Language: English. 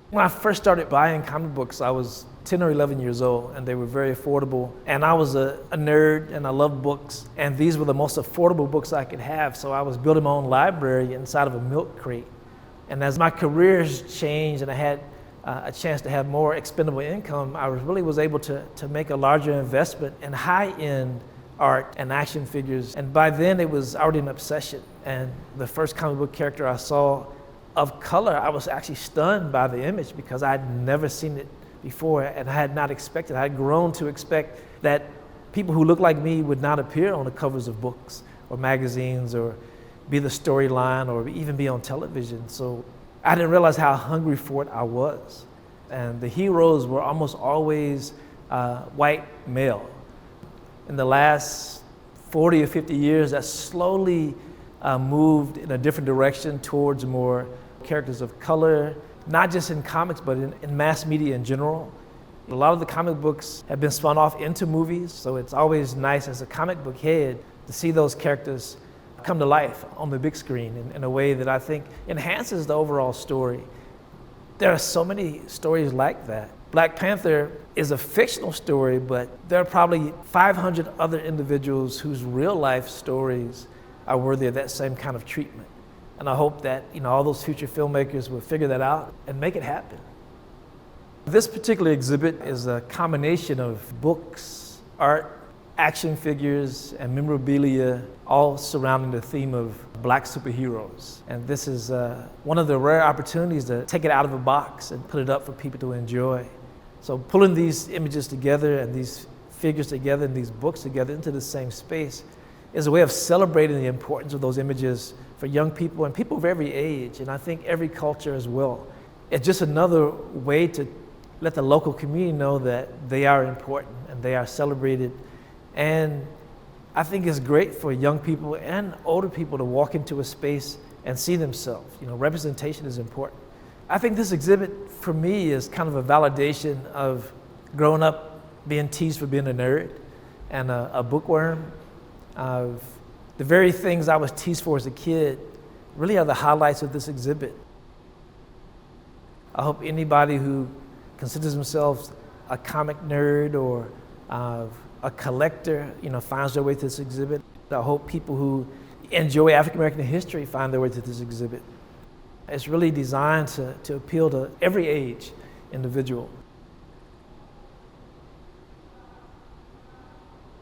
When I first started buying comic books, I was 10 or 11 years old, and they were very affordable. And I was a nerd, and I loved books. And these were the most affordable books I could have, so I was building my own library inside of a milk crate. And as my careers changed and I had a chance to have more expendable income, I really was able to make a larger investment in high-end art and action figures. And by then, it was already an obsession. And the first comic book character I saw of color, I was actually stunned by the image because I'd never seen it before, and I had not expected. I had grown to expect that people who looked like me would not appear on the covers of books or magazines or be the storyline or even be on television. So I didn't realize how hungry for it I was. And the heroes were almost always white male. In the last 40 or 50 years, that slowly moved in a different direction towards more characters of color, not just in comics, but in mass media in general. A lot of the comic books have been spun off into movies, so it's always nice as a comic book head to see those characters come to life on the big screen in a way that I think enhances the overall story. There are so many stories like that. Black Panther is a fictional story, but there are probably 500 other individuals whose real life stories are worthy of that same kind of treatment. And I hope that all those future filmmakers will figure that out and make it happen. This particular exhibit is a combination of books, art, action figures, and memorabilia, all surrounding the theme of Black superheroes. And this is one of the rare opportunities to take it out of a box and put it up for people to enjoy. So pulling these images together and these figures together and these books together into the same space is a way of celebrating the importance of those images for young people and people of every age, and I think every culture as well. It's just another way to let the local community know that they are important and they are celebrated. And I think it's great for young people and older people to walk into a space and see themselves. Representation is important. I think this exhibit for me is kind of a validation of growing up being teased for being a nerd and a bookworm. Of the very things I was teased for as a kid really are the highlights of this exhibit. I hope anybody who considers themselves a comic nerd or a collector, finds their way to this exhibit. I hope people who enjoy African American history find their way to this exhibit. It's really designed to appeal to every age individual.